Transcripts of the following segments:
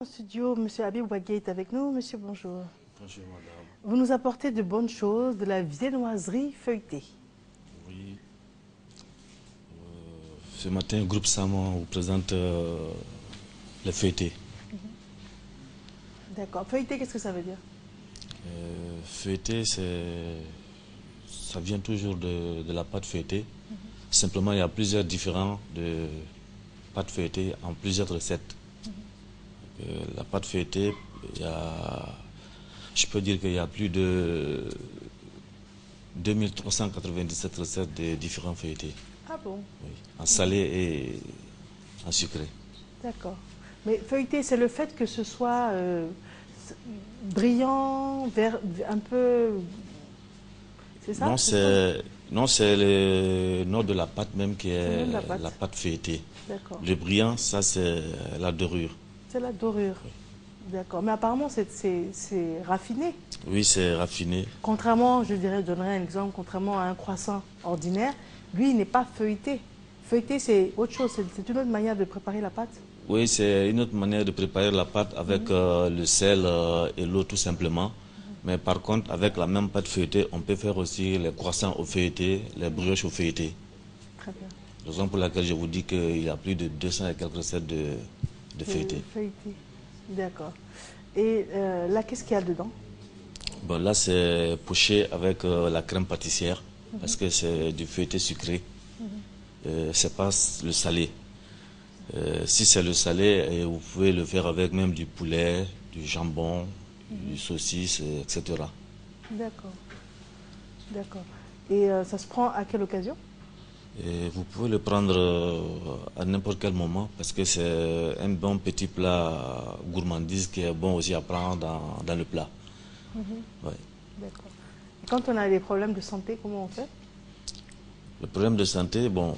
Au studio, Monsieur Habib Ouagé est avec nous. Monsieur, bonjour. Bonjour madame. Vous nous apportez de bonnes choses, de la viennoiserie feuilletée. Oui. Ce matin, Groupe Samon vous présente les feuilletés. D'accord. Feuilleté, qu'est-ce que ça veut dire? Feuilleté, ça vient toujours de la pâte feuilletée. Simplement, il y a plusieurs différents de pâte feuilletée en plusieurs recettes. La pâte feuilletée, je peux dire qu'il y a plus de 2397 recettes de différents feuilletés. Ah bon? Oui, en salé et en sucré. D'accord. Mais feuilleté, c'est le fait que ce soit brillant, vert, un peu... C'est ça? Non, c'est le nom de la pâte même qui C'est le nom est de la pâte. la pâte feuilletée. D'accord. Le brillant, ça c'est la dorure. C'est la dorure. D'accord. Mais apparemment, c'est raffiné. Oui, c'est raffiné. Contrairement, je dirais, je donnerai un exemple, contrairement à un croissant ordinaire, lui, il n'est pas feuilleté. Feuilleté, c'est autre chose, c'est une autre manière de préparer la pâte. Oui, c'est une autre manière de préparer la pâte avec le sel et l'eau tout simplement. Mais par contre, avec la même pâte feuilletée, on peut faire aussi les croissants au feuilleté, les brioches au feuilleté. Très bien. Raison pour laquelle je vous dis qu'il y a plus de 200 et quelques recettes de feuilleté. Feuilleté. D'accord. Et là, qu'est-ce qu'il y a dedans? Bon, là, c'est poché avec la crème pâtissière parce que c'est du feuilleté sucré. C'est pas le salé. Si c'est le salé, vous pouvez le faire avec même du poulet, du jambon, du saucisse, etc. D'accord. D'accord. Et ça se prend à quelle occasion? Et vous pouvez le prendre à n'importe quel moment parce que c'est un bon petit plat gourmandise qui est bon aussi à prendre dans le plat. Ouais. D'accord. Et quand on a des problèmes de santé, comment on fait? Le problème de santé, bon,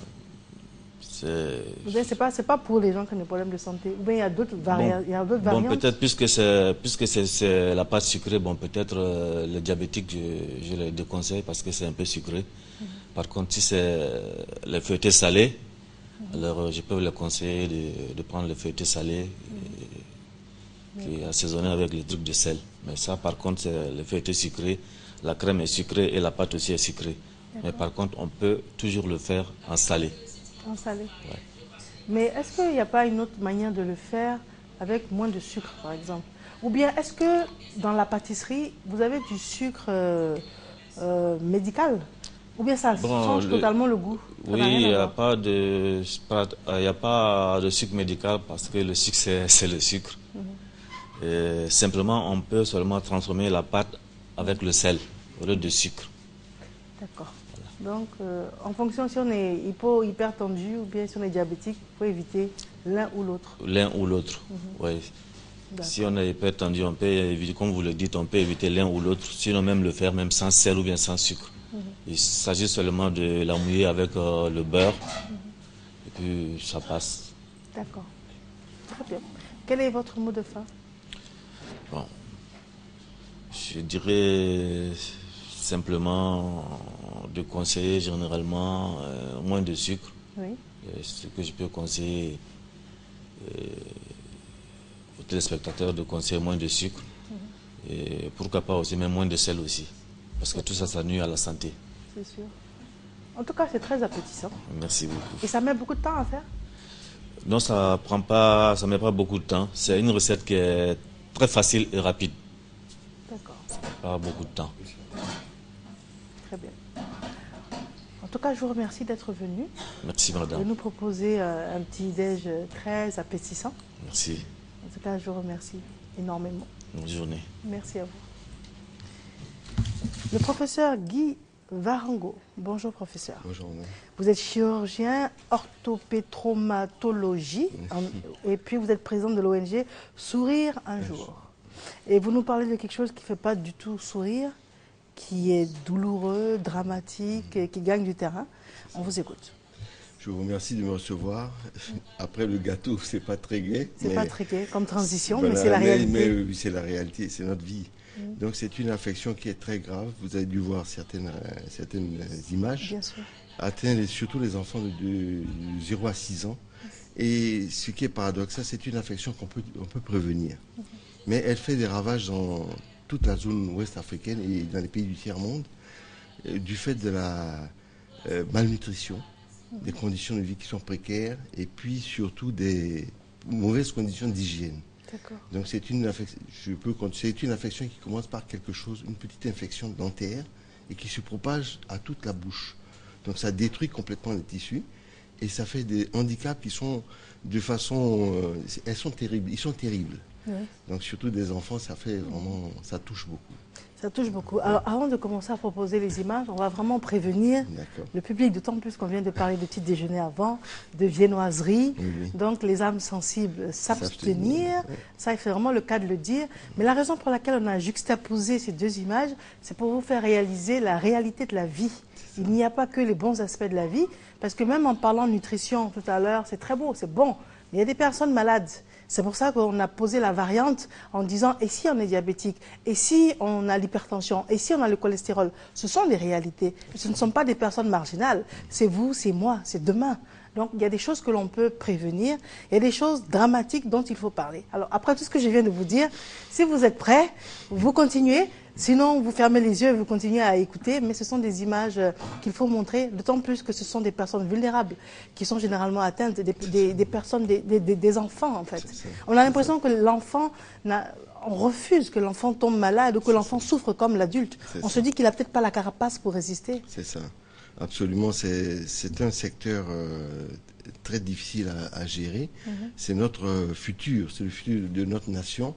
c'est... C'est pas pour les gens qui ont des problèmes de santé. Ou bien il y a d'autres variantes. Bon, peut-être puisque c'est la pâte sucrée, bon, peut-être les diabétiques, je les déconseille parce que c'est un peu sucré. Par contre, si c'est les feuilletés salés, alors je peux les conseiller de prendre les feuilletés salés qui est assaisonné avec les trucs de sel. Mais ça, par contre, c'est les feuilletés sucrés. La crème est sucrée et la pâte aussi est sucrée. Mais par contre, on peut toujours le faire en salé. En salé. Ouais. Mais est-ce qu'il n'y a pas une autre manière de le faire avec moins de sucre, par exemple? Ou bien est-ce que dans la pâtisserie, vous avez du sucre médical? Ou bien ça change totalement le goût? Oui, il n'y a pas de sucre médical parce que le sucre, c'est le sucre. Et simplement, on peut seulement transformer la pâte avec le sel au lieu de sucre. D'accord. Donc, en fonction si on est hypertendu ou bien si on est diabétique, il faut éviter l'un ou l'autre. L'un ou l'autre, oui. Si on est hypertendu, on peut éviter, comme vous le dites, on peut éviter l'un ou l'autre, sinon même le faire même sans sel ou bien sans sucre. Il s'agit seulement de la mouiller avec le beurre et puis ça passe. D'accord. Très bien. Quel est votre mot de fin? Bon, je dirais simplement de conseiller généralement moins de sucre. Oui. Ce que je peux conseiller aux téléspectateurs, de conseiller moins de sucre. Et pourquoi pas aussi même moins de sel aussi. Parce que tout ça, ça nuit à la santé. C'est sûr. En tout cas, c'est très appétissant. Merci beaucoup. Et ça met beaucoup de temps à faire? Non, ça met pas beaucoup de temps. C'est une recette qui est très facile et rapide. D'accord. Pas beaucoup de temps. Très bien. En tout cas, je vous remercie d'être venu. Merci De madame. nous proposer un petit déj très appétissant. Merci. En tout cas, je vous remercie énormément. Bonne journée. Merci à vous. Le professeur Guy Varango. Bonjour professeur. Bonjour. Vous êtes chirurgien orthopétromatologie et puis vous êtes président de l'ONG Sourire un jour. Et vous nous parlez de quelque chose qui ne fait pas du tout sourire, qui est douloureux, dramatique, et qui gagne du terrain. On vous écoute. Je vous remercie de me recevoir. Après le gâteau, c'est pas très gai. C'est pas très gai comme transition, Voilà, mais c'est la réalité. Mais c'est la réalité, c'est notre vie. Donc c'est une infection qui est très grave. Vous avez dû voir certaines images. Bien sûr. Atteint surtout les enfants de 0 à 6 ans. Et ce qui est paradoxal, c'est une infection on peut prévenir. Mais elle fait des ravages dans toute la zone ouest africaine et dans les pays du tiers-monde du fait de la malnutrition, des conditions de vie qui sont précaires et puis surtout des mauvaises conditions d'hygiène. Donc c'est une infection qui commence par quelque chose, une petite infection dentaire et qui se propage à toute la bouche. Donc ça détruit complètement les tissus et ça fait des handicaps qui sont de façon... elles sont terribles, ils sont terribles. Oui. Donc surtout des enfants, ça fait vraiment... ça touche beaucoup. Ça touche beaucoup. Alors, avant de commencer à proposer les images, on va vraiment prévenir le public, d'autant plus qu'on vient de parler de petit déjeuner avant, de viennoiserie. Oui. Donc, les âmes sensibles s'abstenir. Oui. Ça, c'est vraiment le cas de le dire. Mais la raison pour laquelle on a juxtaposé ces deux images, c'est pour vous faire réaliser la réalité de la vie. Il n'y a pas que les bons aspects de la vie, parce que même en parlant de nutrition tout à l'heure, c'est très beau, c'est bon. Mais il y a des personnes malades. C'est pour ça qu'on a posé la variante en disant « et si on est diabétique ? Et si on a l'hypertension ? Et si on a le cholestérol ?» Ce sont des réalités. Ce ne sont pas des personnes marginales. C'est vous, c'est moi, c'est demain. Donc, il y a des choses que l'on peut prévenir. Il y a des choses dramatiques dont il faut parler. Alors, après tout ce que je viens de vous dire, si vous êtes prêts, vous continuez. Sinon, vous fermez les yeux et vous continuez à écouter, mais ce sont des images qu'il faut montrer, d'autant plus que ce sont des personnes vulnérables qui sont généralement atteintes, des personnes, des enfants en fait. On a l'impression que l'enfant, on refuse que l'enfant tombe malade ou que l'enfant souffre comme l'adulte. On se dit qu'il n'a peut-être pas la carapace pour résister. C'est ça, absolument. C'est un secteur très difficile à gérer. C'est notre futur, c'est le futur de notre nation.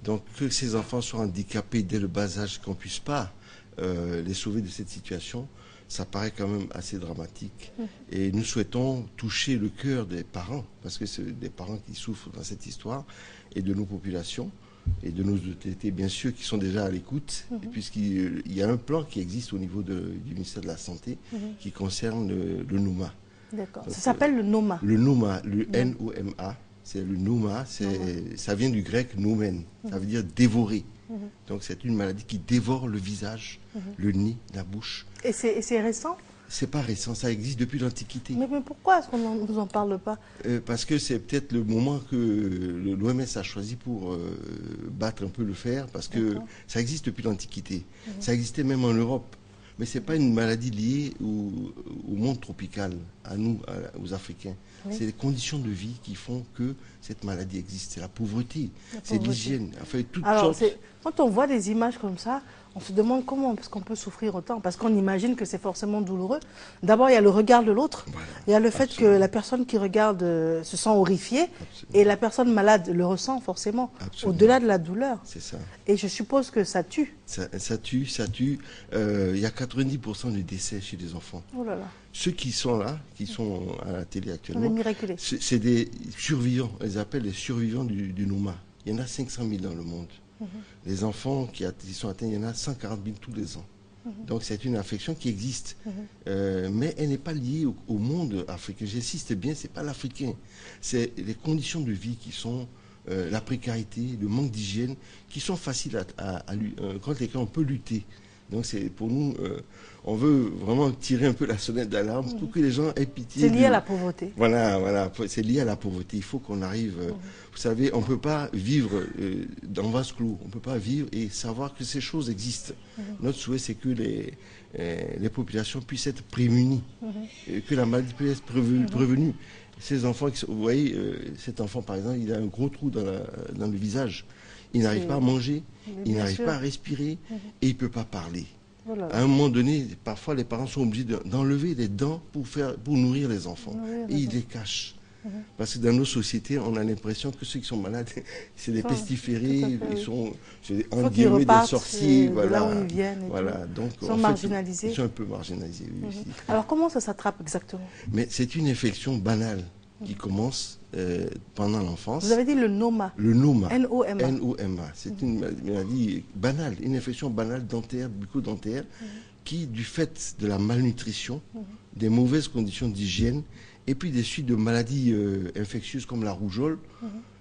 Donc que ces enfants soient handicapés dès le bas âge, qu'on ne puisse pas les sauver de cette situation, ça paraît quand même assez dramatique. Et nous souhaitons toucher le cœur des parents, parce que c'est des parents qui souffrent dans cette histoire, et de nos populations, et de nos autorités, bien sûr, qui sont déjà à l'écoute, puisqu'il y a un plan qui existe au niveau du ministère de la Santé qui concerne le NOMA. D'accord. Ça s'appelle le NOMA. Le NOMA, le N-O-M-A, c'est le NOMA, ça vient du grec noumen, ça veut dire dévorer. Donc c'est une maladie qui dévore le visage, le nez, la bouche. Et c'est récent? C'est pas récent, ça existe depuis l'Antiquité. Mais pourquoi est-ce qu'on ne vous en parle pas? Parce que c'est peut-être le moment que l'OMS a choisi pour battre un peu le fer, parce que ça existe depuis l'Antiquité. Ça existait même en Europe. Mais ce n'est pas une maladie liée au monde tropical, à nous, aux Africains. C'est les conditions de vie qui font que cette maladie existe. C'est la pauvreté, c'est l'hygiène. Enfin, quand on voit des images comme ça, on se demande comment est-ce qu'on peut souffrir autant. Parce qu'on imagine que c'est forcément douloureux. D'abord, il y a le regard de l'autre. Voilà, il y a le fait que la personne qui regarde se sent horrifiée. Et la personne malade le ressent forcément, au-delà de la douleur. C'est ça. Et je suppose que ça tue. Ça tue. Il y a 90% de décès chez les enfants. Oh là là. Ceux qui sont là, qui sont à la télé actuellement, c'est des survivants. On les appelle les survivants du NOMA. Il y en a 500 000 dans le monde. Les enfants qui sont atteints, il y en a 140 000 tous les ans. Donc c'est une infection qui existe. Mais elle n'est pas liée au monde africain. J'insiste bien, ce n'est pas l'Africain. C'est les conditions de vie qui sont la précarité, le manque d'hygiène, qui sont faciles contre lesquels on peut lutter. Donc c'est pour nous, on veut vraiment tirer un peu la sonnette d'alarme pour que les gens aient pitié. C'est lié à la pauvreté. Voilà, c'est lié à la pauvreté. Il faut qu'on arrive. Vous savez, on ne peut pas vivre dans vase clos. On ne peut pas vivre et savoir que ces choses existent. Notre souhait, c'est que les populations puissent être prémunies, que la maladie puisse être prévenue. Ces enfants, vous voyez, cet enfant par exemple, il a un gros trou dans le visage. Il n'arrive pas à manger, il n'arrive pas à respirer et il ne peut pas parler. Voilà. À un moment donné, parfois les parents sont obligés d'enlever les dents pour nourrir les enfants. Et ils les cachent. Parce que dans nos sociétés, on a l'impression que ceux qui sont malades, c'est des pestiférés, ils sont en guillemets des sorciers. De là où ils viennent. Donc, ils sont marginalisés. Ils sont un peu marginalisés, oui, aussi. Alors comment ça s'attrape exactement? Mais c'est une infection banale qui commence pendant l'enfance. Vous avez dit le NOMA. Le NOMA. N-O-M-A. N-O-M-A. C'est une maladie banale, une infection banale dentaire, bucco-dentaire, qui, du fait de la malnutrition, des mauvaises conditions d'hygiène, et puis des suites de maladies infectieuses comme la rougeole,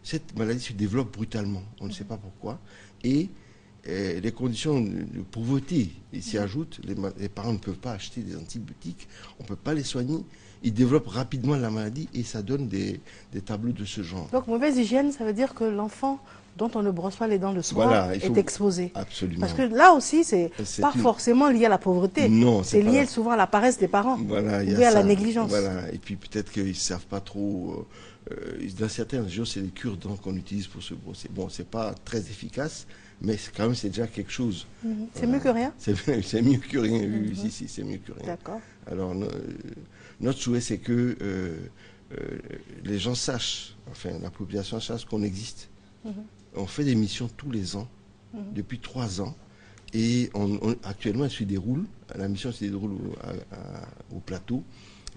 cette maladie se développe brutalement. On ne sait pas pourquoi. Et les conditions de pauvreté s'y ajoutent. Les parents ne peuvent pas acheter des antibiotiques, on ne peut pas les soigner. Ils développent rapidement la maladie et ça donne des tableaux de ce genre. Donc, mauvaise hygiène, ça veut dire que l'enfant dont on ne brosse pas les dents le soir est exposé. Absolument. Parce que là aussi, c'est pas forcément lié à la pauvreté. Non, c'est lié souvent à la paresse des parents. Voilà, ou à la négligence. Voilà. Et puis peut-être qu'ils ne savent pas trop. Dans certaines régions, c'est les cure-dents qu'on utilise pour se brosser. Bon, c'est pas très efficace, mais quand même, c'est déjà quelque chose. C'est mieux que rien. C'est mieux que rien. Si, c'est mieux que rien. D'accord. Alors, notre souhait, c'est que les gens sachent, enfin, la population sache qu'on existe. On fait des missions tous les ans, depuis 3 ans, et actuellement, elle se déroule. La mission se déroule au plateau.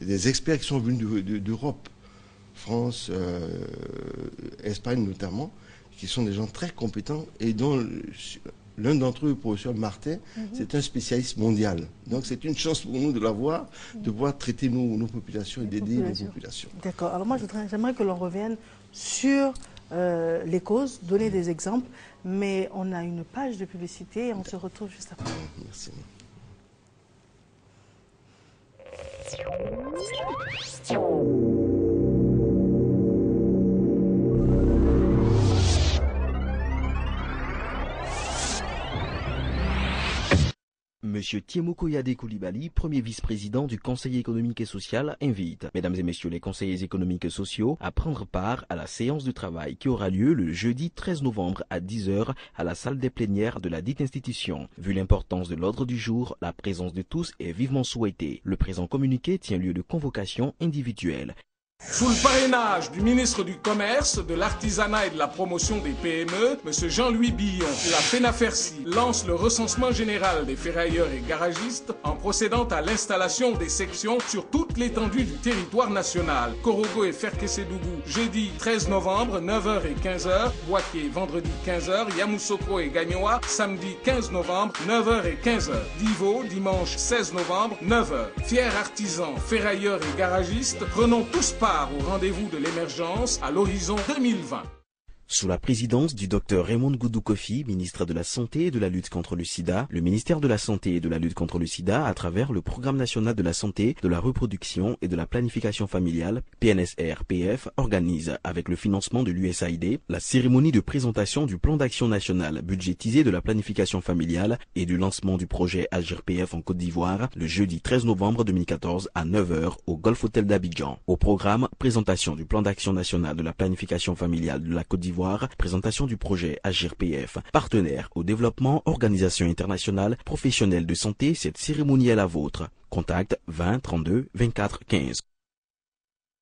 Il y a des experts qui sont venus d'Europe, France, Espagne notamment, qui sont des gens très compétents et dont l'un d'entre eux, le professeur Martin, c'est un spécialiste mondial. Donc c'est une chance pour nous de l'avoir, de pouvoir traiter nos populations et d'aider nos populations. D'accord. Alors moi, j'aimerais que l'on revienne sur les causes, donner des exemples, mais on a une page de publicité et on se retrouve juste après. Merci. Monsieur Tiemoko Yade Koulibaly, premier vice-président du Conseil économique et social, invite, mesdames et messieurs les conseillers économiques et sociaux, à prendre part à la séance de travail qui aura lieu le jeudi 13 novembre à 10h à la salle des plénières de la dite institution. Vu l'importance de l'ordre du jour, la présence de tous est vivement souhaitée. Le présent communiqué tient lieu de convocation individuelle. Sous le parrainage du ministre du Commerce, de l'Artisanat et de la Promotion des PME, M. Jean-Louis Billon, la FENAFERCI lance le recensement général des ferrailleurs et garagistes en procédant à l'installation des sections sur toute l'étendue du territoire national. Korogo et Ferkessédougou, jeudi 13 novembre, 9h et 15h. Boaké, vendredi 15h. Yamoussoukro et Gagnoa, samedi 15 novembre, 9h et 15h. Divo, dimanche 16 novembre, 9h. Fiers artisans, ferrailleurs et garagistes, prenons tous part au rendez-vous de l'émergence à l'horizon 2020. Sous la présidence du Dr Raymond Goudou Kofi, ministre de la Santé et de la lutte contre le sida, le ministère de la Santé et de la lutte contre le sida, à travers le Programme national de la santé, de la reproduction et de la planification familiale, PNSR-PF, organise, avec le financement de l'USAID, la cérémonie de présentation du plan d'action national budgétisé de la planification familiale et du lancement du projet AGIR-PF en Côte d'Ivoire, le jeudi 13 novembre 2014 à 9h au Golf Hotel d'Abidjan. Au programme, présentation du plan d'action national de la planification familiale de la Côte d'Ivoire, présentation du projet AGIR-PF, partenaire au développement, organisation internationale, professionnelle de santé, cette cérémonie est la vôtre. Contact 20 32 24 15.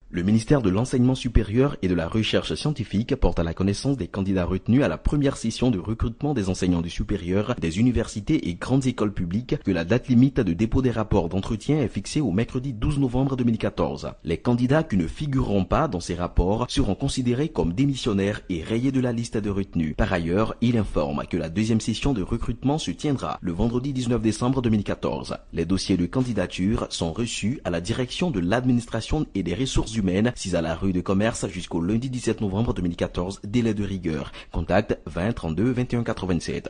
Le ministère de l'Enseignement supérieur et de la Recherche scientifique porte à la connaissance des candidats retenus à la première session de recrutement des enseignants du supérieur des universités et grandes écoles publiques que la date limite de dépôt des rapports d'entretien est fixée au mercredi 12 novembre 2014. Les candidats qui ne figureront pas dans ces rapports seront considérés comme démissionnaires et rayés de la liste de retenus. Par ailleurs, il informe que la deuxième session de recrutement se tiendra le vendredi 19 décembre 2014. Les dossiers de candidature sont reçus à la direction de l'administration et des ressources humaines, 6 à la rue de Commerce jusqu'au lundi 17 novembre 2014, délai de rigueur. Contact 20 32 21 87.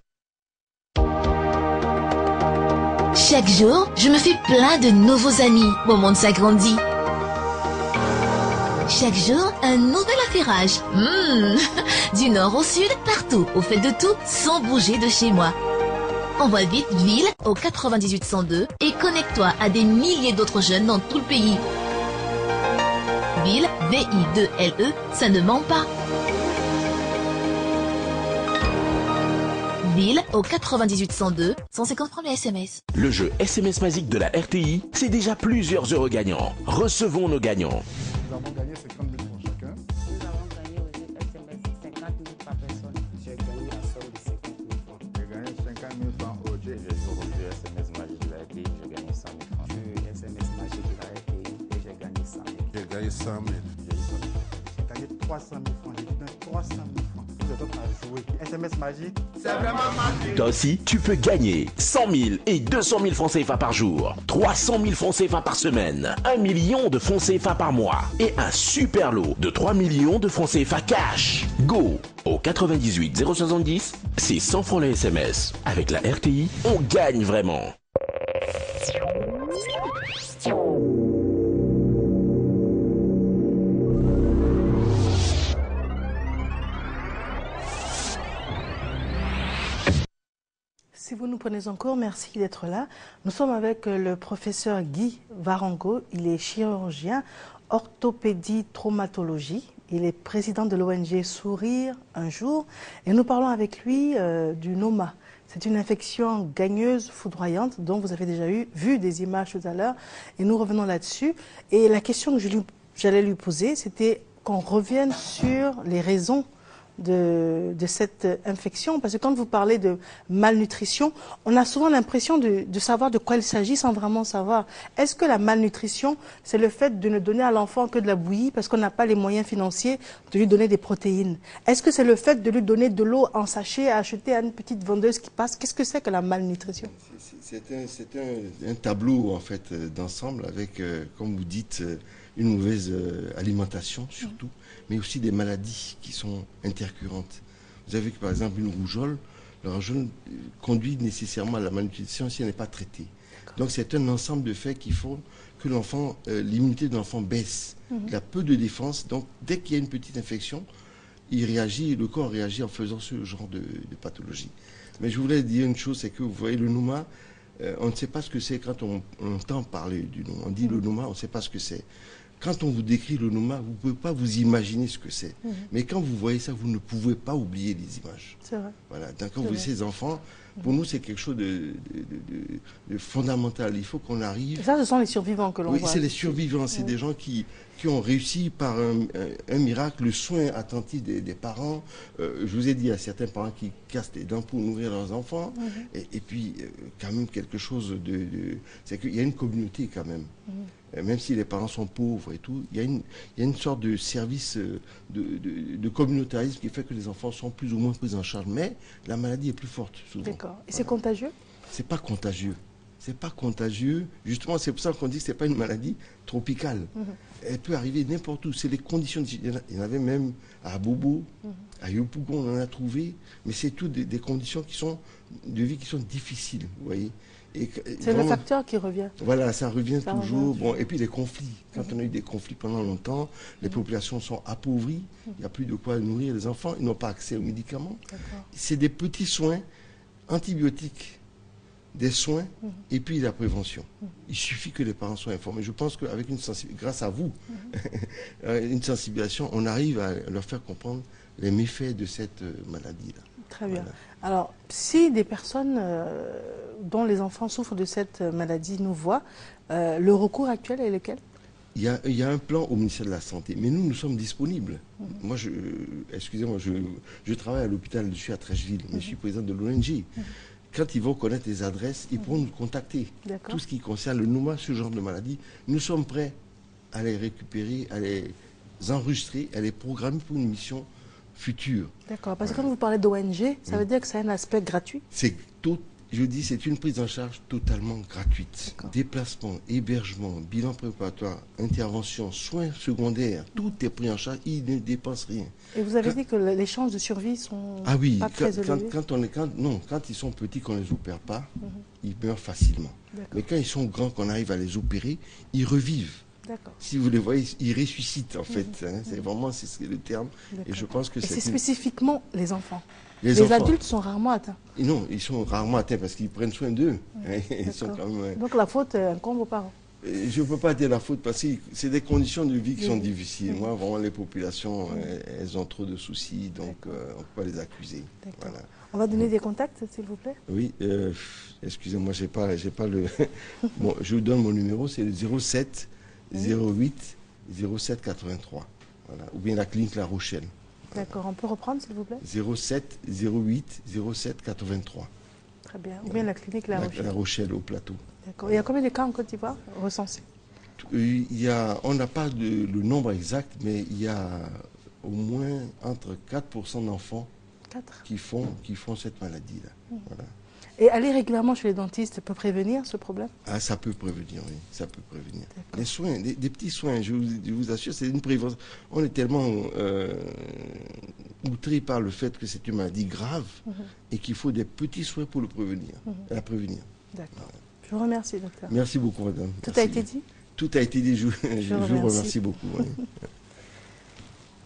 Chaque jour, je me fais plein de nouveaux amis. Mon monde s'agrandit. Chaque jour, un nouvel affairage. Du nord au sud, partout, au fait de tout, sans bouger de chez moi. Envoie vite Ville au 98 102 et connecte-toi à des milliers d'autres jeunes dans tout le pays. Ville, V-I-2-L-E, ça ne ment pas. Ville au 98 102, 150 francs le SMS. Le jeu SMS Magique de la RTI, c'est déjà plusieurs heureux gagnants. Recevons nos gagnants. Nous avons gagné 50 000 francs chacun. Nous avons gagné au jeu SMS 50 000 par personne. J'ai gagné la somme de 50 000 francs. J'ai gagné 50 000 francs au jeu. J'ai joué au jeu SMS Magique de la RTI, j'ai gagné 100 000 francs. Jeu SMS Magique de la RTI et j'ai gagné 100 000. J'ai gagné 100 000. J'ai gagné 300 000 francs. J'ai gagné 300 000 francs. Tous les autres à jouer. SMS magique. C'est vraiment magique. Toi aussi, tu peux gagner 100 000 et 200 000 francs CFA par jour, 300 000 francs CFA par semaine, 1 million de francs CFA par mois et un super lot de 3 millions de francs CFA cash. Go au 98 070, c'est 100 francs le SMS. Avec la RTI, on gagne vraiment. Si vous nous prenez encore, merci d'être là. Nous sommes avec le professeur Guy Varango. Il est chirurgien, orthopédie, traumatologie. Il est président de l'ONG Sourire un jour. Et nous parlons avec lui du NOMA. C'est une infection gagneuse, foudroyante, dont vous avez déjà vu des images tout à l'heure. Et nous revenons là-dessus. Et la question que j'allais lui poser, c'était qu'on revienne sur les raisons de cette infection, parce que quand vous parlez de malnutrition, on a souvent l'impression de savoir de quoi il s'agit sans vraiment savoir. Est-ce que la malnutrition, c'est le fait de ne donner à l'enfant que de la bouillie parce qu'on n'a pas les moyens financiers de lui donner des protéines? Est-ce que c'est le fait de lui donner de l'eau en sachet à acheter à une petite vendeuse qui passe? Qu'est-ce que c'est que la malnutrition? C'est un tableau en fait d'ensemble avec, comme vous dites, une mauvaise alimentation surtout, mais aussi des maladies qui sont intercurrentes. Vous avez que par exemple une rougeole, la rougeole conduit nécessairement à la malnutrition si elle n'est pas traitée. Donc c'est un ensemble de faits qui font que l'enfant, l'immunité de l'enfant baisse. Il a peu de défense, donc dès qu'il y a une petite infection, il réagit, le corps réagit en faisant ce genre de pathologie. Mais je voulais dire une chose, c'est que vous voyez le NOMA, on ne sait pas ce que c'est quand on entend parler du NOMA. On dit le NOMA, on ne sait pas ce que c'est. Quand on vous décrit le NOMA, vous ne pouvez pas vous imaginer ce que c'est. Mais quand vous voyez ça, vous ne pouvez pas oublier les images. C'est vrai. Voilà. Donc, quand vous voyez ces enfants, pour nous, c'est quelque chose de fondamental. Il faut qu'on arrive... Ça, ce sont les survivants que l'on voit. Oui, c'est les survivants. C'est des gens qui ont réussi par un miracle, le soin attentif des parents. Je vous ai dit, il y a certains parents qui cassent les dents pour nourrir leurs enfants. Et puis, quand même, quelque chose c'est qu'il y a une communauté quand même. Même si les parents sont pauvres et tout, il y a une sorte de service de communautarisme qui fait que les enfants sont plus ou moins pris en charge. Mais la maladie est plus forte, souvent. D'accord. Et c'est contagieux? C'est pas contagieux. C'est pas contagieux. Justement, c'est pour ça qu'on dit que ce n'est pas une maladie tropicale. Elle peut arriver n'importe où. C'est les conditions. Il y en avait même à Bobo, à Yopougon, on en a trouvé. Mais c'est toutes des conditions de vie qui sont difficiles, vous voyez. C'est le facteur qui revient. Voilà, ça revient toujours. Bon, et puis les conflits. Quand on a eu des conflits pendant longtemps, les populations sont appauvries. Il n'y a plus de quoi nourrir les enfants. Ils n'ont pas accès aux médicaments. C'est des petits soins antibiotiques, des soins et puis la prévention. Il suffit que les parents soient informés. Je pense qu'avec grâce à vous, une sensibilisation, on arrive à leur faire comprendre les méfaits de cette maladie-là. Très bien. Voilà. Alors, si des personnes dont les enfants souffrent de cette maladie nous voient, le recours actuel est lequel? Il y a un plan au ministère de la Santé, mais nous sommes disponibles. Moi, excusez-moi, je travaille à l'hôpital, je suis à Trècheville, mais je suis président de l'ONG. Quand ils vont connaître les adresses, ils pourront nous contacter. Tout ce qui concerne le NOMA, ce genre de maladie, nous sommes prêts à les récupérer, à les enregistrer, à les programmer pour une mission future. D'accord, parce que quand vous parlez d'ONG, ça veut dire que c'est un aspect gratuit? Je dis, c'est une prise en charge totalement gratuite. Déplacement, hébergement, bilan préparatoire, intervention, soins secondaires, tout est pris en charge, ils ne dépensent rien. Et vous avez dit que les chances de survie sont pas très élevées? Quand ils sont petits, qu'on ne les opère pas, ils meurent facilement. Mais quand ils sont grands, qu'on arrive à les opérer, ils revivent. Si vous les voyez, ils ressuscitent en fait. C'est vraiment le terme. Et je pense que c'est spécifiquement les enfants. Les adultes sont rarement atteints. Non, ils sont rarement atteints parce qu'ils prennent soin d'eux. Donc la faute incombe aux parents. Je ne peux pas dire la faute parce que c'est des conditions de vie qui sont difficiles. Moi, vraiment, les populations, elles ont trop de soucis, donc on ne peut pas les accuser. Voilà. On va donner des contacts, s'il vous plaît. Oui, excusez-moi, j'ai pas le... Bon, je vous donne mon numéro, c'est le 07 08 07 83. Voilà. Ou bien la clinique La Rochelle. D'accord, on peut reprendre s'il vous plaît? 07 08 07 83. Très bien. Ou bien la clinique La Rochelle. La Rochelle au plateau. D'accord. Il y a combien de cas en Côte d'Ivoire recensés? On n'a pas le nombre exact, mais il y a au moins entre 4% d'enfants 4. qui font cette maladie-là. Voilà. Et aller régulièrement chez les dentistes peut prévenir ce problème? Ah, ça peut prévenir, oui, ça peut prévenir. Les soins, des petits soins, je vous assure, c'est une prévention. On est tellement outré par le fait que c'est une maladie grave et qu'il faut des petits soins pour le prévenir, la prévenir. D'accord. Je vous remercie, docteur. Merci beaucoup, madame. Tout Merci. a été dit? Tout a été dit, je vous remercie beaucoup. Oui.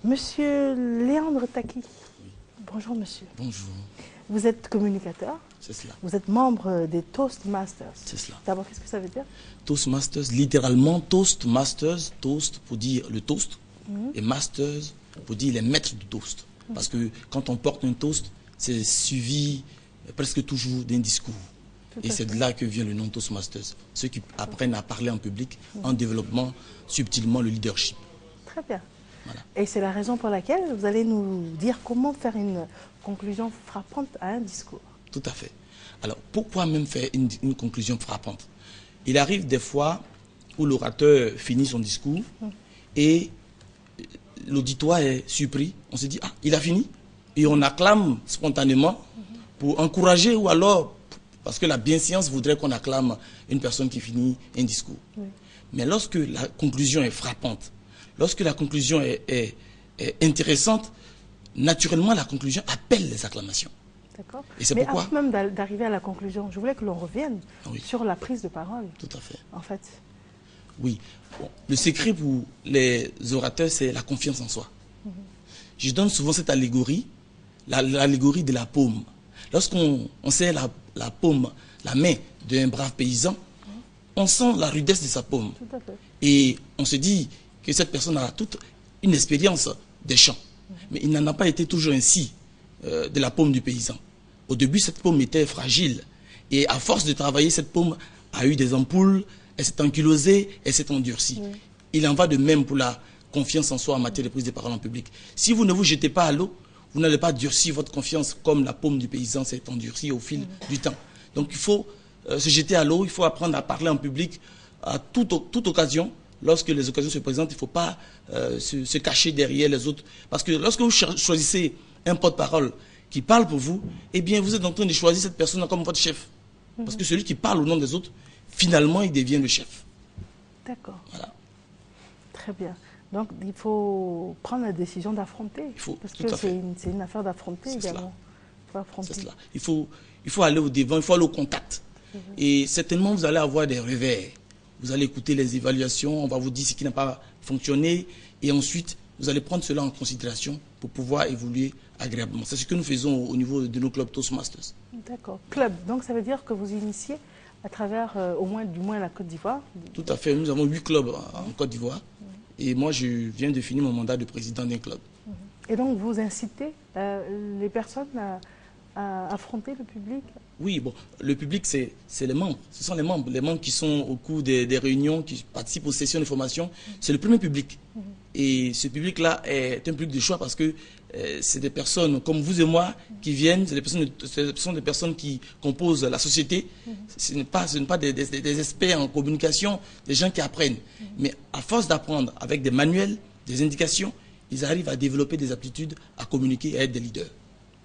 Monsieur Léandre Taki. Bonjour, monsieur. Bonjour. Vous êtes communicateur. C'est cela. Vous êtes membre des Toastmasters. C'est cela. D'abord, qu'est-ce que ça veut dire? Toastmasters, littéralement Toastmasters, toast pour dire le toast, et masters pour dire les maîtres du toast. Parce que quand on porte un toast, c'est suivi presque toujours d'un discours. Et c'est de là que vient le nom Toastmasters. Ceux qui apprennent à parler en public en développant subtilement le leadership. Très bien. Voilà. Et c'est la raison pour laquelle vous allez nous dire comment faire une conclusion frappante à un discours. Tout à fait. Alors, pourquoi même faire une conclusion frappante? Il arrive des fois où l'orateur finit son discours et l'auditoire est surpris. On se dit, ah, il a fini? Et on acclame spontanément pour encourager ou alors, parce que la bienséance voudrait qu'on acclame une personne qui finit un discours. Oui. Mais lorsque la conclusion est frappante, lorsque la conclusion est intéressante, naturellement la conclusion appelle les acclamations. D'accord. Et c'est mais pourquoi... avant même d'arriver à la conclusion, je voulais que l'on revienne sur la prise de parole. Tout à fait. En fait. Oui. Bon, le secret pour les orateurs, c'est la confiance en soi. Je donne souvent cette allégorie, l'allégorie de la paume. Lorsqu'on serre la paume, la main d'un brave paysan, on sent la rudesse de sa paume. Tout à fait. Et on se dit que cette personne a toute une expérience des champs. Mais il n'en a pas été toujours ainsi de la paume du paysan. Au début, cette paume était fragile. Et à force de travailler, cette paume a eu des ampoules, elle s'est ankylosée, elle s'est endurcie. Oui. Il en va de même pour la confiance en soi en matière de prise de parole en public. Si vous ne vous jetez pas à l'eau, vous n'allez pas durcir votre confiance comme la paume du paysan s'est endurcie au fil du temps. Donc il faut se jeter à l'eau, il faut apprendre à parler en public à toute occasion. Lorsque les occasions se présentent, il ne faut pas se cacher derrière les autres. Parce que lorsque vous choisissez un porte-parole qui parle pour vous, eh bien vous êtes en train de choisir cette personne comme votre chef. Parce que celui qui parle au nom des autres, finalement, il devient le chef. D'accord. Voilà. Très bien. Donc, il faut prendre la décision d'affronter. Parce que c'est une affaire d'affronter également. Il faut affronter. C'est cela. Il faut aller au devant, il faut aller au contact. Et certainement, vous allez avoir des revers. Vous allez écouter les évaluations, on va vous dire ce qui n'a pas fonctionné. Et ensuite, vous allez prendre cela en considération pour pouvoir évoluer agréablement. C'est ce que nous faisons au niveau de nos clubs Toastmasters. D'accord. Club, donc ça veut dire que vous initiez à travers du moins la Côte d'Ivoire? Tout à fait. Nous avons 8 clubs en Côte d'Ivoire. Et moi, je viens de finir mon mandat de président d'un club. Et donc, vous incitez les personnes à affronter le public? Oui, bon, le public, c'est les membres. Ce sont les membres qui sont au cours des réunions, qui participent aux sessions de formation. C'est le premier public. Et ce public-là est un public de choix parce que c'est des personnes comme vous et moi qui viennent, ce sont des personnes qui composent la société. Ce ne sont pas des experts en communication, des gens qui apprennent. Mais à force d'apprendre avec des manuels, des indications, ils arrivent à développer des aptitudes à communiquer et à être des leaders.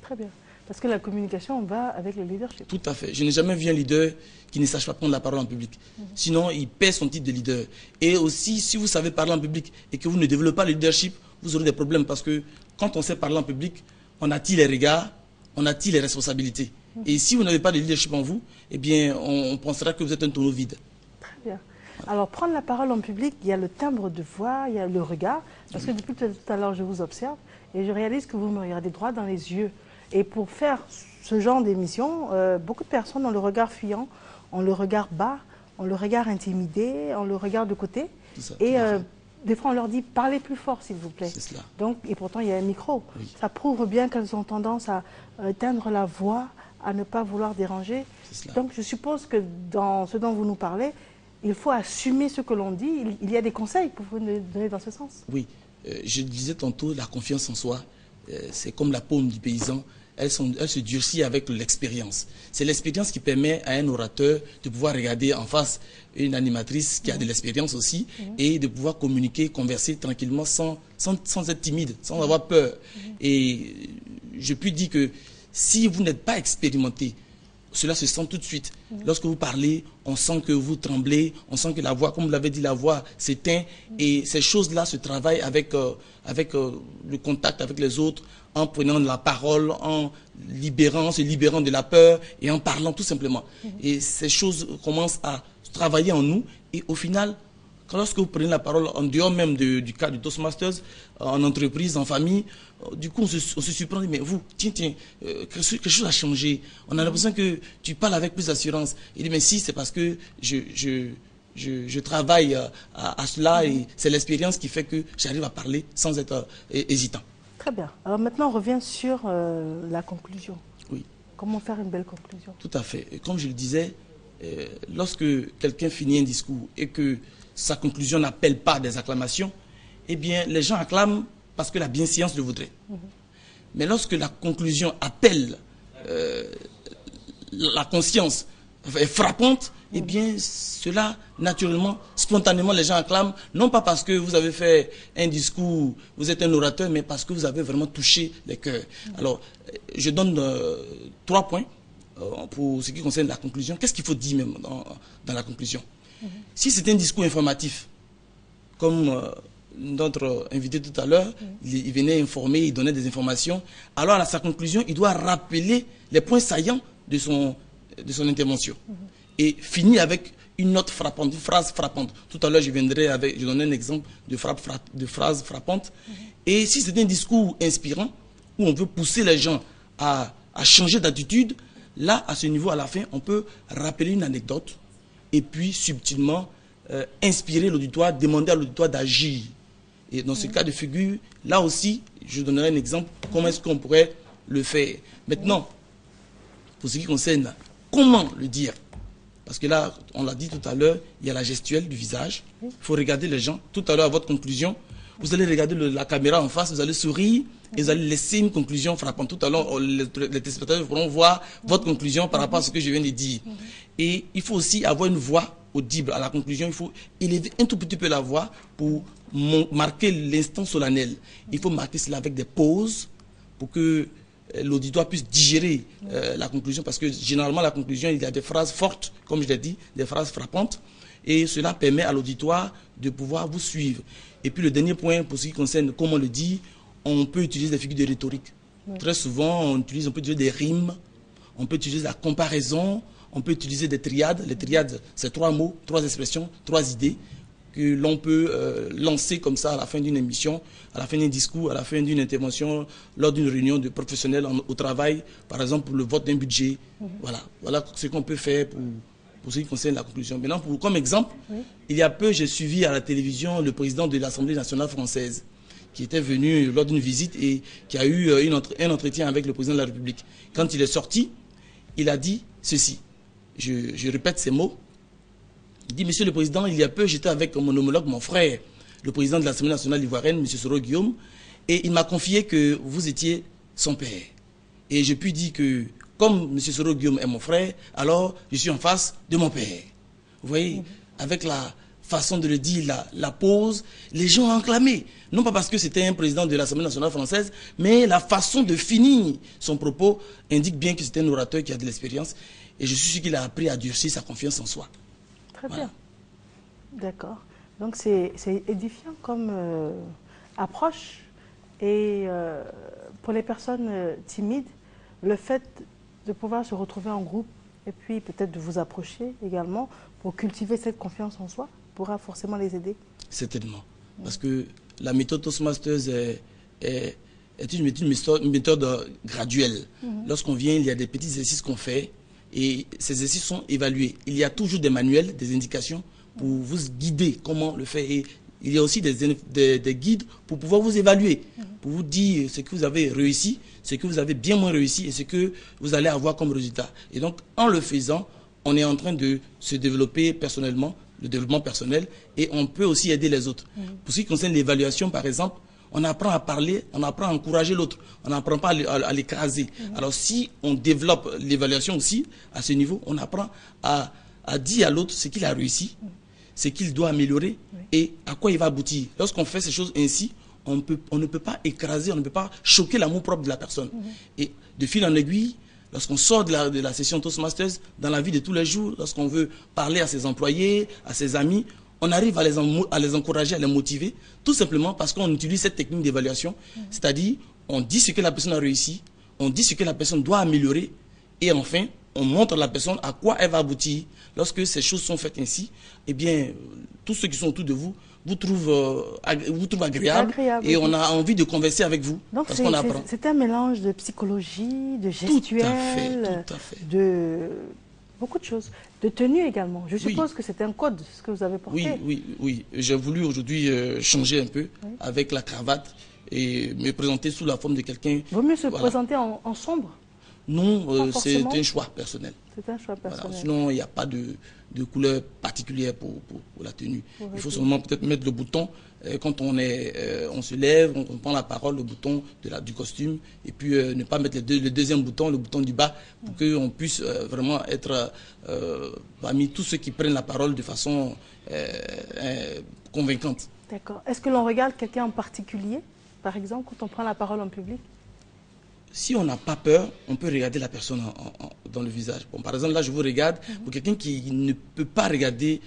Très bien. Parce que la communication va avec le leadership. Tout à fait. Je n'ai jamais vu un leader qui ne sache pas prendre la parole en public. Sinon, il perd son titre de leader. Et aussi, si vous savez parler en public et que vous ne développez pas le leadership, vous aurez des problèmes parce que quand on sait parler en public, on attire les regards, on attire les responsabilités. Et si vous n'avez pas de leadership en vous, eh bien, on pensera que vous êtes un tonneau vide. Très bien. Alors, prendre la parole en public, il y a le timbre de voix, il y a le regard. Parce que depuis tout à l'heure, je vous observe et je réalise que vous me regardez droit dans les yeux. Et pour faire ce genre d'émission, beaucoup de personnes ont le regard fuyant, ont le regard bas, ont le regard intimidé, ont le regard de côté. Et des fois, on leur dit « parlez plus fort, s'il vous plaît ». Donc, et pourtant, il y a un micro. Oui. Ça prouve bien qu'elles ont tendance à éteindre la voix, à ne pas vouloir déranger. Donc, je suppose que dans ce dont vous nous parlez, il faut assumer ce que l'on dit. Il y a des conseils pour vous donner dans ce sens. Oui. Je disais tantôt, la confiance en soi, c'est comme la paume du paysan. elle se durcit avec l'expérience. C'est l'expérience qui permet à un orateur de pouvoir regarder en face une animatrice qui a de l'expérience aussi et de pouvoir communiquer, converser tranquillement sans être timide, sans avoir peur. Et je puis dire que si vous n'êtes pas expérimenté, cela se sent tout de suite. Lorsque vous parlez, on sent que vous tremblez, on sent que la voix, comme vous l'avez dit, la voix s'éteint. Et ces choses-là se travaillent avec le contact avec les autres, en prenant la parole, en se libérant de la peur et en parlant tout simplement. Et ces choses commencent à travailler en nous. Et au final, lorsque vous prenez la parole, en dehors même du cas du Toastmasters, en entreprise, en famille, du coup, on se surprend, mais vous, tiens, quelque chose a changé. On a l'impression que tu parles avec plus d'assurance. Il dit, mais si, c'est parce que je travaille à cela et c'est l'expérience qui fait que j'arrive à parler sans être hésitant. Très bien. Alors maintenant, on revient sur la conclusion. Oui. Comment faire une belle conclusion? Tout à fait. Et comme je le disais, lorsque quelqu'un finit un discours et que sa conclusion n'appelle pas des acclamations, eh bien, les gens acclament parce que la bienséance le voudrait. Mais lorsque la conclusion appelle la conscience est frappante, eh bien, cela, naturellement, spontanément, les gens acclament, non pas parce que vous avez fait un discours, vous êtes un orateur, mais parce que vous avez vraiment touché les cœurs. Alors, je donne 3 points pour ce qui concerne la conclusion. Qu'est-ce qu'il faut dire même dans la conclusion? Si c'est un discours informatif, comme notre invité tout à l'heure, il venait informer, il donnait des informations, alors à sa conclusion, il doit rappeler les points saillants de son intervention. Et finir avec une note frappante, une phrase frappante. Tout à l'heure, je donnais un exemple de phrase frappante. Et si c'est un discours inspirant, où on veut pousser les gens à changer d'attitude, là, à ce niveau, à la fin, on peut rappeler une anecdote et puis subtilement inspirer l'auditoire, demander à l'auditoire d'agir. Et dans ce cas de figure, là aussi, je donnerai un exemple, comment est-ce qu'on pourrait le faire. Maintenant, pour ce qui concerne comment le dire, parce que là, on l'a dit tout à l'heure, il y a la gestuelle du visage, il faut regarder les gens. Tout à l'heure, à votre conclusion, vous allez regarder la caméra en face, vous allez sourire et vous allez laisser une conclusion frappante. Tout à l'heure, les téléspectateurs pourront voir votre conclusion par rapport à ce que je viens de dire. Et il faut aussi avoir une voix audible. À la conclusion, il faut élever un tout petit peu la voix pour marquer l'instant solennel. Il faut marquer cela avec des pauses pour que l'auditoire puisse digérer la conclusion, parce que généralement, la conclusion, il y a des phrases fortes, comme je l'ai dit, des phrases frappantes, et cela permet à l'auditoire de pouvoir vous suivre. Et puis le dernier point, pour ce qui concerne comment le dire, on peut utiliser des figures de rhétorique. Très souvent, on peut utiliser des rimes, on peut utiliser la comparaison, on peut utiliser des triades. Les triades, c'est 3 mots, 3 expressions, 3 idées que l'on peut lancer comme ça à la fin d'une émission, à la fin d'un discours, à la fin d'une intervention, lors d'une réunion de professionnels au travail, par exemple pour le vote d'un budget. Voilà ce qu'on peut faire pour ce qui concerne la conclusion. Maintenant, comme exemple, il y a peu, j'ai suivi à la télévision le président de l'Assemblée nationale française, qui était venu lors d'une visite et qui a eu un entretien avec le président de la République. Quand il est sorti, il a dit ceci. Je répète ces mots. Il dit, Monsieur le Président, il y a peu, j'étais avec mon homologue, mon frère, le président de l'Assemblée nationale ivoirienne, M. Soro Guillaume, et il m'a confié que vous étiez son père. Et je puis dire que, comme M. Soro Guillaume est mon frère, alors je suis en face de mon père. Vous voyez, avec la façon de le dire, la pause, les gens ont acclamé. Non pas parce que c'était un président de l'Assemblée nationale française, mais la façon de finir son propos indique bien que c'était un orateur qui a de l'expérience. Et je suis sûr qu'il a appris à durcir sa confiance en soi. Très bien. D'accord. Donc c'est édifiant comme approche. Et pour les personnes timides, le fait de pouvoir se retrouver en groupe et puis peut-être de vous approcher également pour cultiver cette confiance en soi pourra forcément les aider. Certainement. Parce que la méthode Toastmasters est une méthode graduelle. Lorsqu'on vient, il y a des petits exercices qu'on fait. Et ces exercices sont évalués. Il y a toujours des manuels, des indications pour vous guider comment le faire. Et il y a aussi des guides pour pouvoir vous évaluer, pour vous dire ce que vous avez réussi, ce que vous avez bien moins réussi et ce que vous allez avoir comme résultat. Et donc, en le faisant, on est en train de se développer personnellement, le développement personnel, et on peut aussi aider les autres. Pour ce qui concerne l'évaluation, par exemple, On apprend à parler, on apprend à encourager l'autre, on n'apprend pas à l'écraser. Alors si on développe l'évaluation aussi, à ce niveau, on apprend à dire à l'autre ce qu'il a réussi, ce qu'il doit améliorer et à quoi il va aboutir. Lorsqu'on fait ces choses ainsi, on ne peut pas écraser, on ne peut pas choquer l'amour propre de la personne. Et de fil en aiguille, lorsqu'on sort de la session Toastmasters, dans la vie de tous les jours, lorsqu'on veut parler à ses employés, à ses amis, on arrive à les encourager, à les motiver, tout simplement parce qu'on utilise cette technique d'évaluation, c'est-à-dire on dit ce que la personne a réussi, on dit ce que la personne doit améliorer, et enfin, on montre à la personne à quoi elle va aboutir. Lorsque ces choses sont faites ainsi, eh bien, tous ceux qui sont autour de vous vous trouvent agréable et on a envie de converser avec vous. Donc parce qu'on apprend. C'est un mélange de psychologie, de gestuelle, tout à fait. de beaucoup de choses. De tenue également. Je suppose que c'est un code, ce que vous avez porté. Oui. J'ai voulu aujourd'hui changer un peu avec la cravate et me présenter sous la forme de quelqu'un. Vaut mieux se présenter en sombre? Non, c'est un choix personnel. C'est un choix personnel. Voilà, sinon, il n'y a pas de couleur particulière pour la tenue. Il faut seulement peut-être mettre le bouton quand on se lève, on prend la parole, le bouton du costume, et puis ne pas mettre le deuxième bouton, le bouton du bas, pour qu'on puisse vraiment être parmi tous ceux qui prennent la parole de façon convaincante. D'accord. Est-ce que l'on regarde quelqu'un en particulier, par exemple, quand on prend la parole en public? Si on n'a pas peur, on peut regarder la personne dans le visage. Bon, par exemple, là, je vous regarde. Pour quelqu'un qui ne peut pas regarder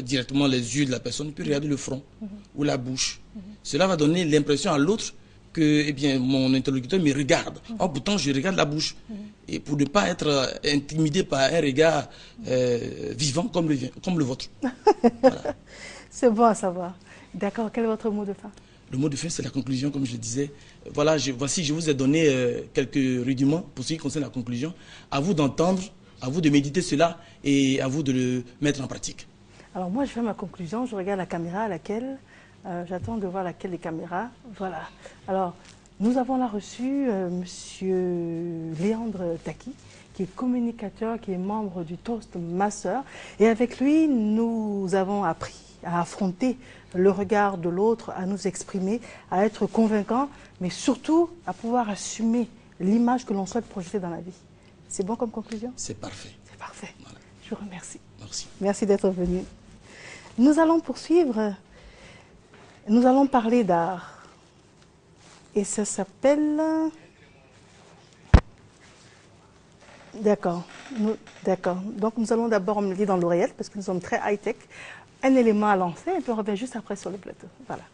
directement les yeux de la personne, il peut regarder le front ou la bouche. Cela va donner l'impression à l'autre que eh bien, mon interlocuteur me regarde. Or, pourtant, je regarde la bouche. Et pour ne pas être intimidé par un regard vivant comme le vôtre. Voilà. C'est bon à savoir. D'accord. Quel est votre mot de fin? Le mot de fin, c'est la conclusion, comme je le disais. Voilà, je vous ai donné quelques rudiments pour ce qui concerne la conclusion. À vous d'entendre, à vous de méditer cela et à vous de le mettre en pratique. Alors moi, je fais ma conclusion. Je regarde la caméra à laquelle, j'attends de voir laquelle des caméras. Voilà. Alors, nous avons là reçu Monsieur Léandre Taki, qui est communicateur, qui est membre du Toastmasters. Et avec lui, nous avons appris à affronter le regard de l'autre, à nous exprimer, à être convaincant, mais surtout à pouvoir assumer l'image que l'on souhaite projeter dans la vie. C'est bon comme conclusion? C'est parfait. C'est parfait. Voilà. Je vous remercie. Merci. Merci d'être venu. Nous allons poursuivre. Nous allons parler d'art. Et ça s'appelle... D'accord. D'accord. Donc nous allons d'abord emmener dans l'oreillette, parce que nous sommes très high-tech. Un élément à lancer et puis on revient juste après sur le plateau. Voilà.